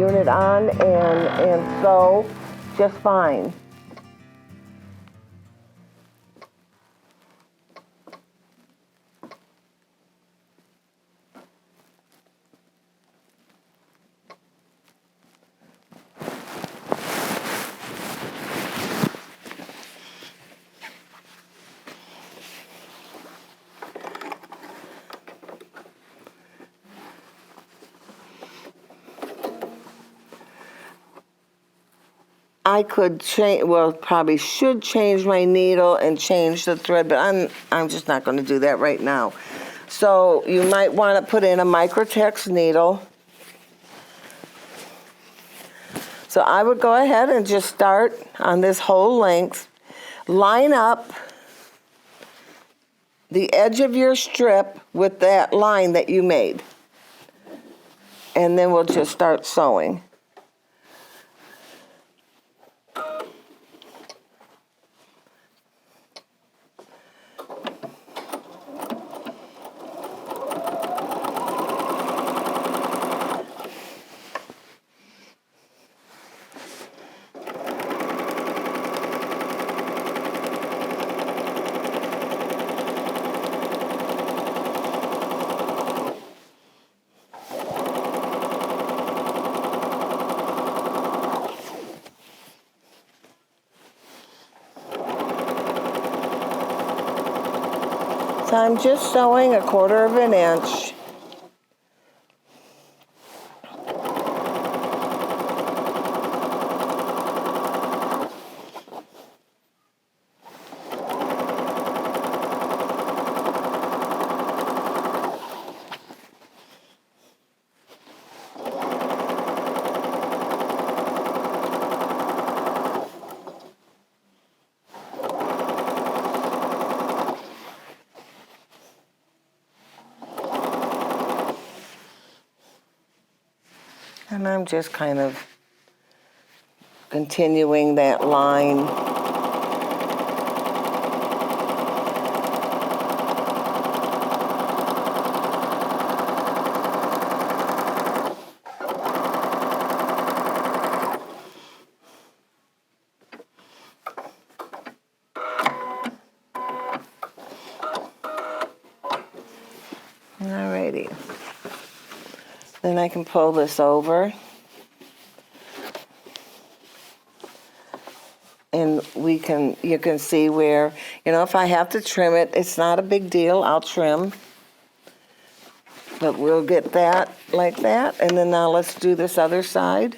unit on and sew just fine. I could change, well, probably should change my needle and change the thread, but I'm just not going to do that right now. So you might want to put in a Microtex needle. So I would go ahead and just start on this whole length. Line up the edge of your strip with that line that you made. And then we'll just start sewing. So I'm just sewing 1/4 of an inch. And I'm just kind of continuing that line. Alrighty. Then I can pull this over. And you can see where, if I have to trim it, it's not a big deal, I'll trim. But we'll get that like that, and then now let's do this other side.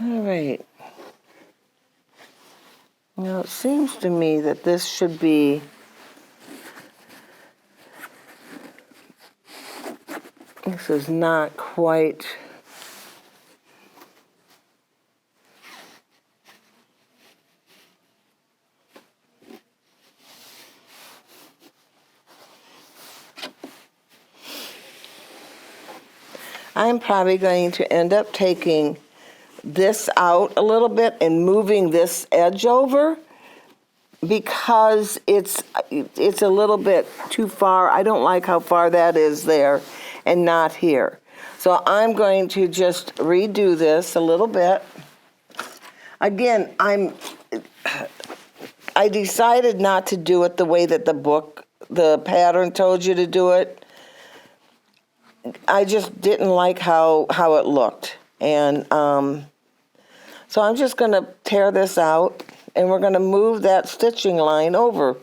All right. Now it seems to me that this should be this is not quite I'm probably going to end up taking this out a little bit and moving this edge over because it's a little bit too far. I don't like how far that is there and not here. So I'm going to just redo this a little bit. Again, I decided not to do it the way that the pattern told you to do it. I just didn't like how it looked. And so I'm just going to tear this out, and we're going to move that stitching line over.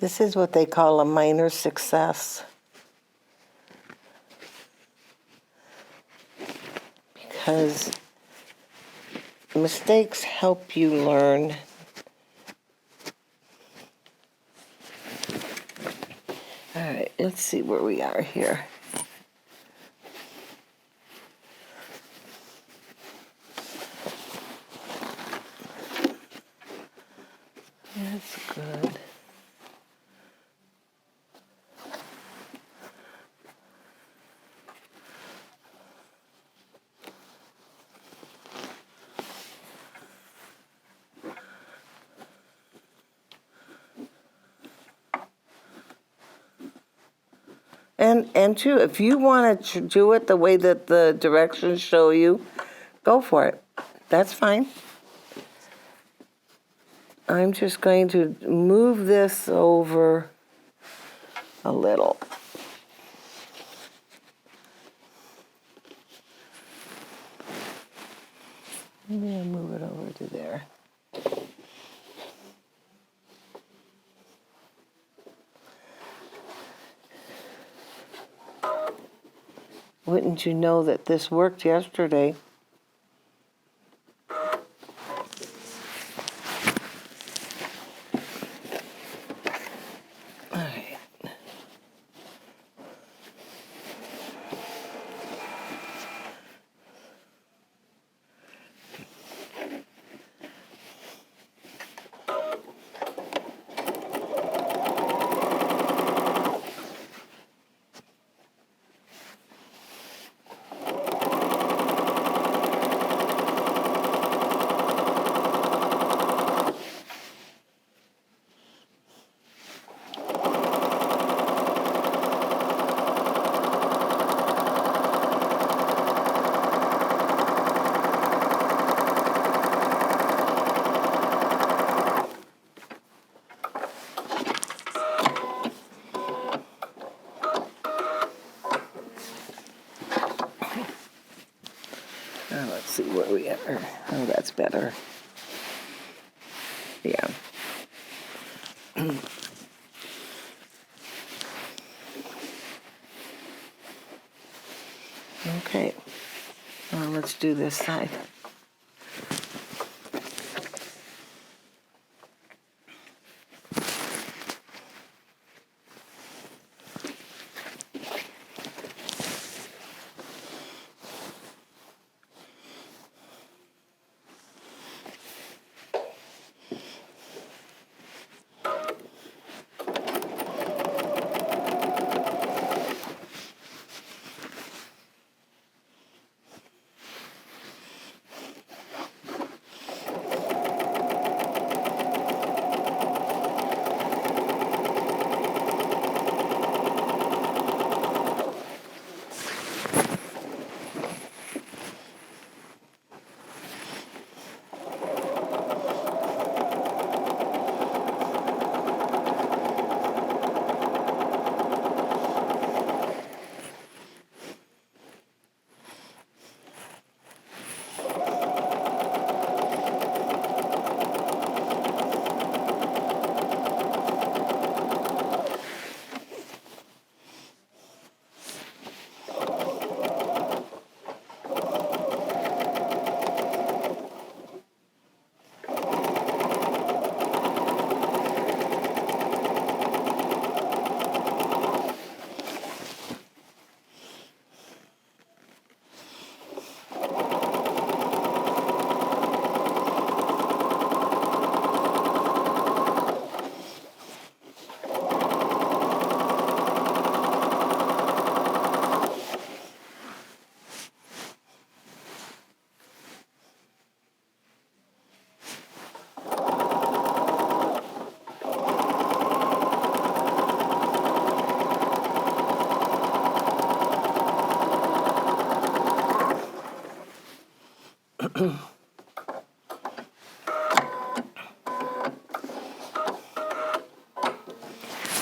This is what they call a minor success. Because mistakes help you learn. All right, let's see where we are here. That's good. And too, if you want to do it the way that the directions show you, go for it. That's fine. I'm just going to move this over a little. Maybe I'll move it over to there. Wouldn't you know that this worked yesterday? All right. Now let's see where we are. Oh, that's better. Yeah. Okay. Now let's do this side.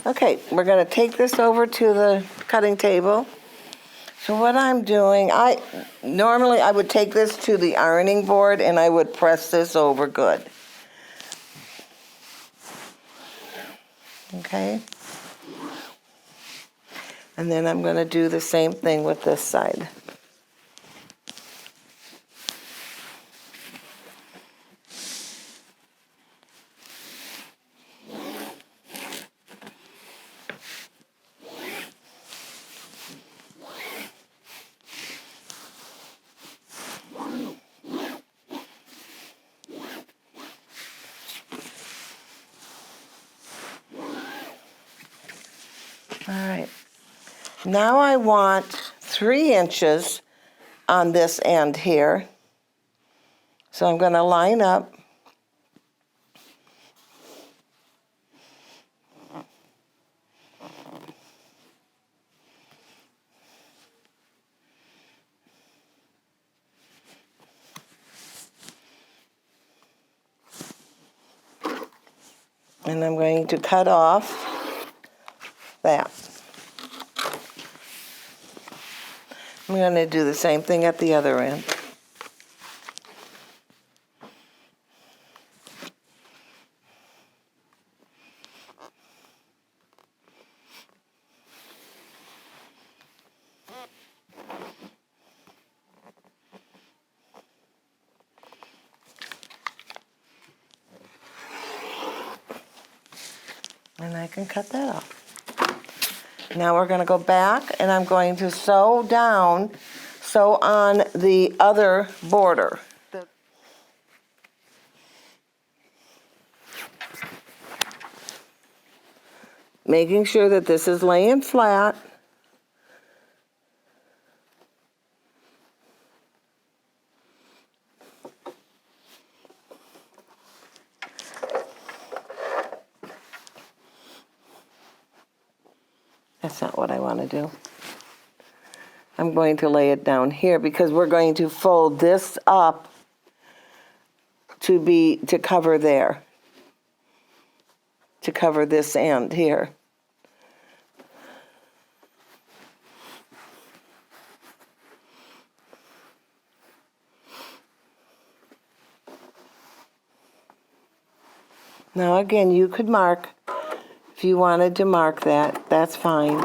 Okay, we're going to take this over to the cutting table. So what I'm doing, normally I would take this to the ironing board and I would press this over good. Okay? And then I'm going to do the same thing with this side. All right. Now I want 3 inches on this end here. So I'm going to line up. And I'm going to cut off that. I'm going to do the same thing at the other end. And I can cut that off. Now we're going to go back and I'm going to sew down, sew on the other border. Making sure that this is laying flat. That's not what I want to do. I'm going to lay it down here because we're going to fold this up to cover there, to cover this end here. Now again, you could mark, if you wanted to mark that, that's fine.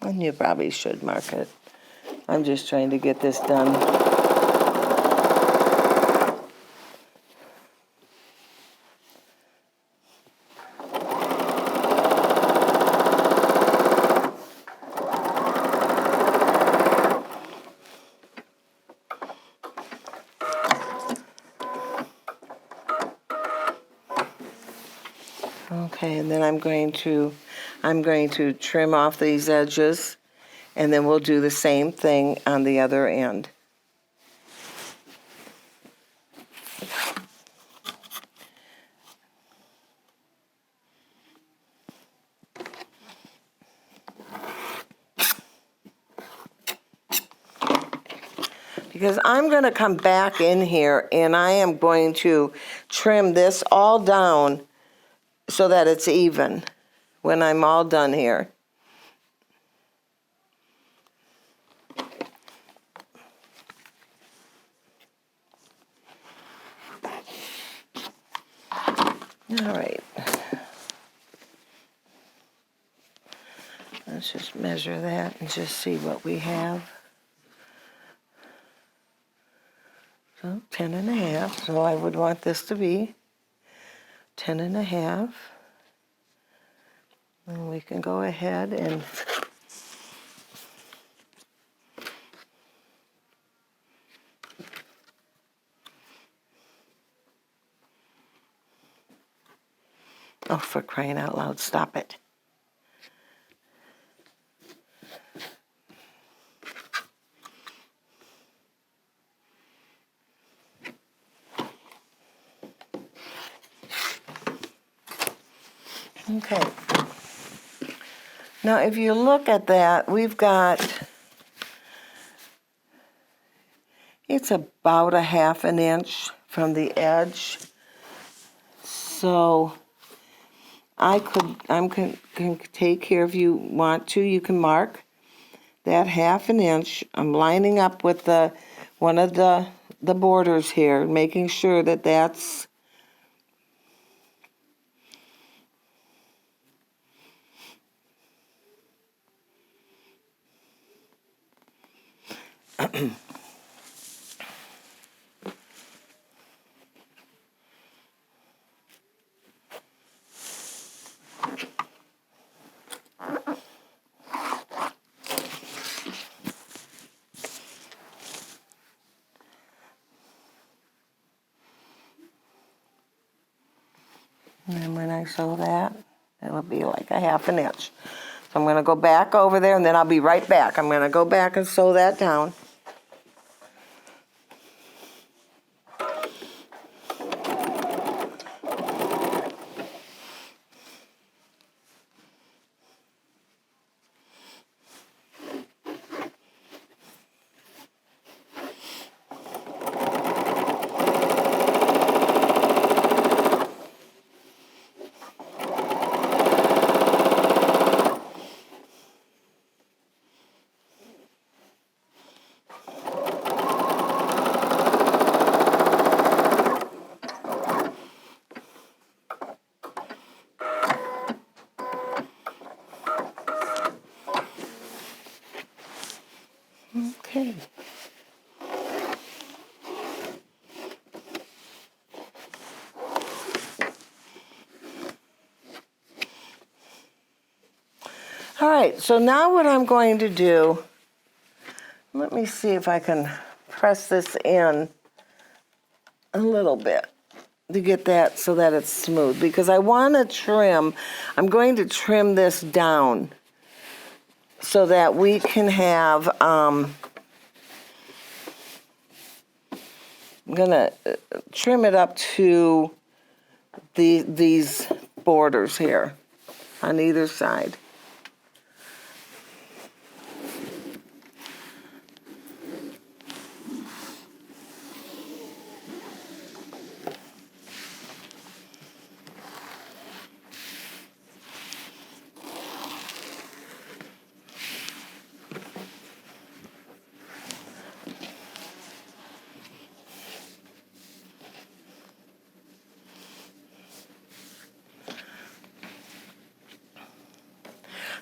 And you probably should mark it. I'm just trying to get this done. Okay, and then I'm going to trim off these edges, and then we'll do the same thing on the other end. Because I'm going to come back in here and I am going to trim this all down so that it's even when I'm all done here. All right. Let's just measure that and just see what we have. So 10.5, so I would want this to be 10.5. And we can go ahead and oh, for crying out loud, stop it. Okay. Now, if you look at that, we've got, it's about a 1/2 inch from the edge. So can take care if you want to. You can mark that 1/2 inch. I'm lining up with one of the borders here, making sure that that's and then when I sew that, it'll be like a 1/2 inch. So I'm going to go back over there, and then I'll be right back. I'm going to go back and sew that down. Okay. All right, so now what I'm going to do, let me see if I can press this in a little bit to get that so that it's smooth, because I want to trim. I'm going to trim this down so that we can have, I'm going to trim it up to these borders here on either side.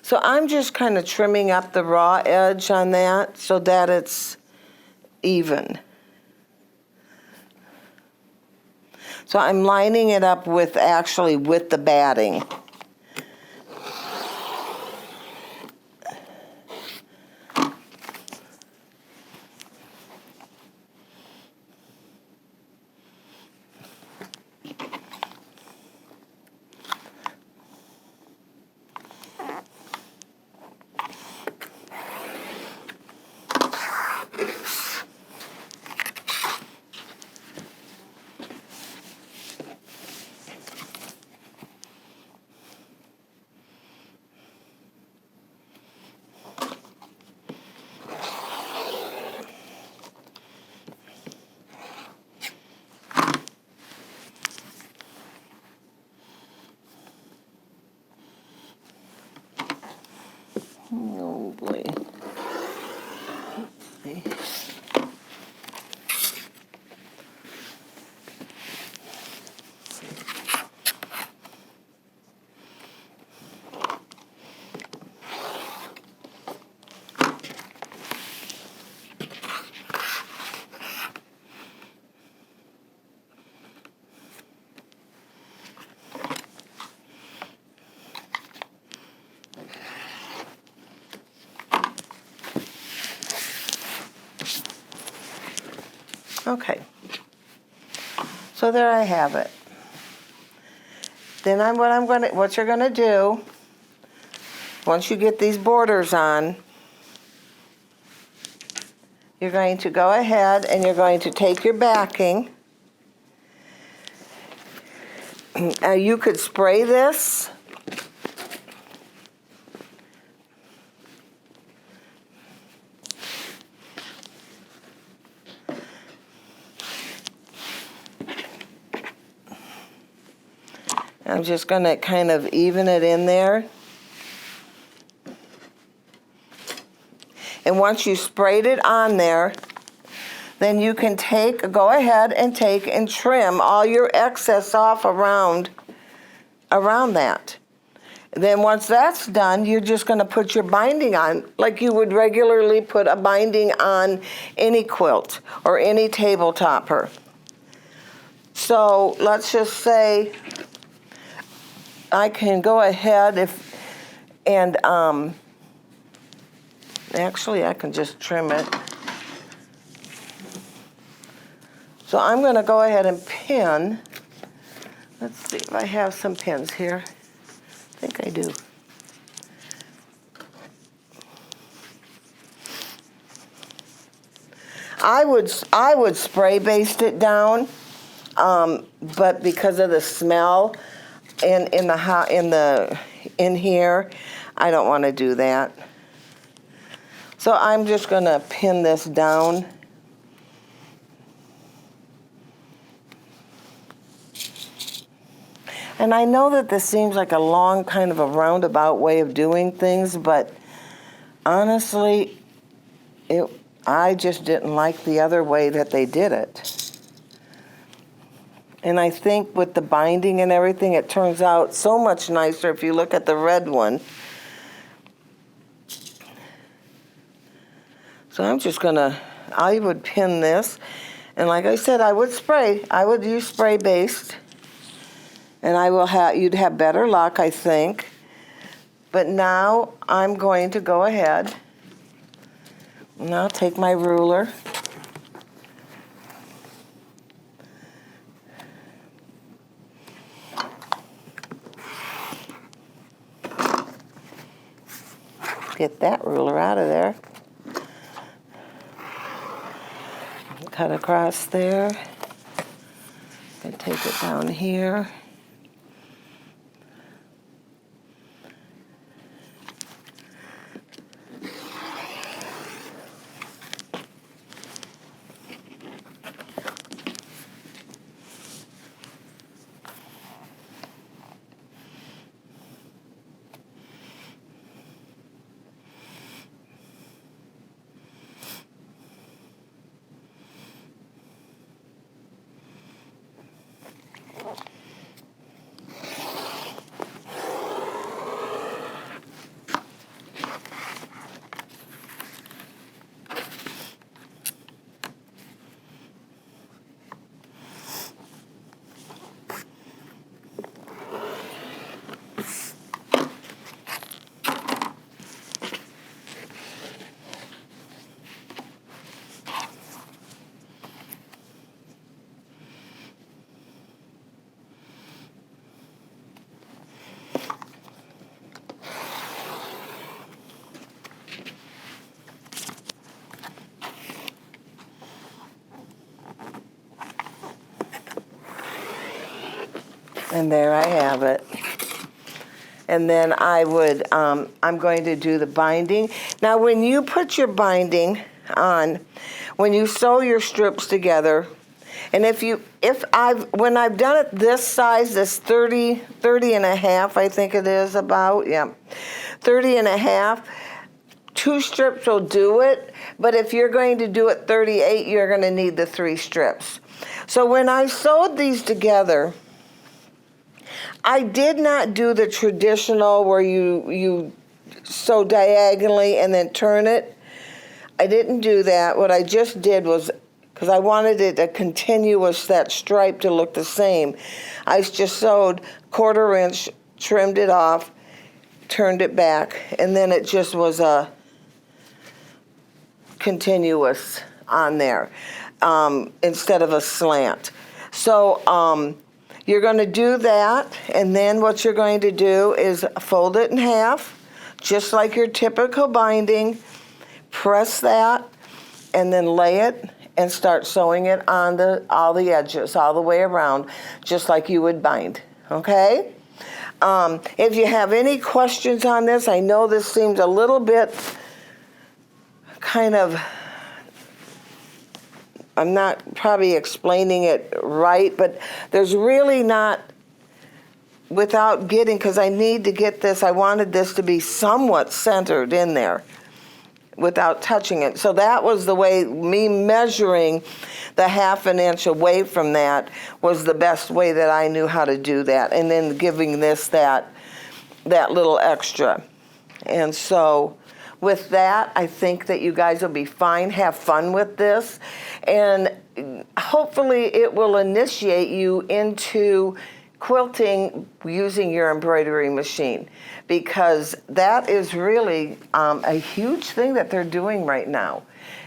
So I'm just kind of trimming up the raw edge on that so that it's even. So I'm lining it up with the batting. Oh boy. Okay, so there I have it. Then what you're gonna do, once you get these borders on, you're going to go ahead and you're going to take your backing. You could spray this. I'm just going to kind of even it in there. And once you sprayed it on there, then you can go ahead and take and trim all your excess off around that. Then once that's done, you're just going to put your binding on like you would regularly put a binding on any quilt or any table topper. So let's just say I can go ahead actually I can just trim it. So I'm going to go ahead and pin. Let's see if I have some pins here. I think I do. I would spray baste it down, but because of the smell in here, I don't want to do that. So I'm just going to pin this down. And I know that this seems like a long kind of a roundabout way of doing things, but honestly, I just didn't like the other way that they did it. And I think with the binding and everything, it turns out so much nicer if you look at the red one. So I'm just I would pin this. And like I said, I would use spray based. And you'd have better luck, I think. But now I'm going to go ahead and I'll take my ruler. Get that ruler out of there. Cut across there. And take it down here. And there I have it. And then I'm going to do the binding. Now when you put your binding on, when you sew your strips together, and when I've done it this size, this 30 and a half, I think it is about, 30 and a half, 2 strips will do it, but if you're going to do it 38, you're going to need the 3 strips. So when I sewed these together, I did not do the traditional where you sew diagonally and then turn it. I didn't do that. What I just did was, because I wanted it that stripe to look the same, I just sewed 1/4 inch, trimmed it off, turned it back, and then it just was a continuous on there instead of a slant. So you're going to do that, and then what you're going to do is fold it in half, just like your typical binding. Press that, and then lay it and start sewing it on all the edges, all the way around, just like you would bind, okay? If you have any questions on this, I know this seems a little bit kind of, I'm not probably explaining it right, but there's really not without getting, because I need to get this, I wanted this to be somewhat centered in there without touching it. So that was the way, me measuring the 1/2 inch away from that was the best way that I knew how to do that. And then giving this that little extra. And so with that, I think that you guys will be fine. Have fun with this. And hopefully it will initiate you into quilting using your embroidery machine, because that is really a huge thing that they're doing right now.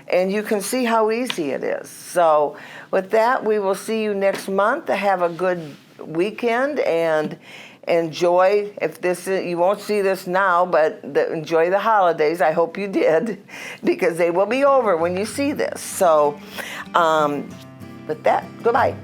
And you can see how easy it is. So with that, we will see you next month. Have a good weekend and enjoy. If this is, you won't see this now, but enjoy the holidays. I hope you did, because they will be over when you see this. So with that, goodbye.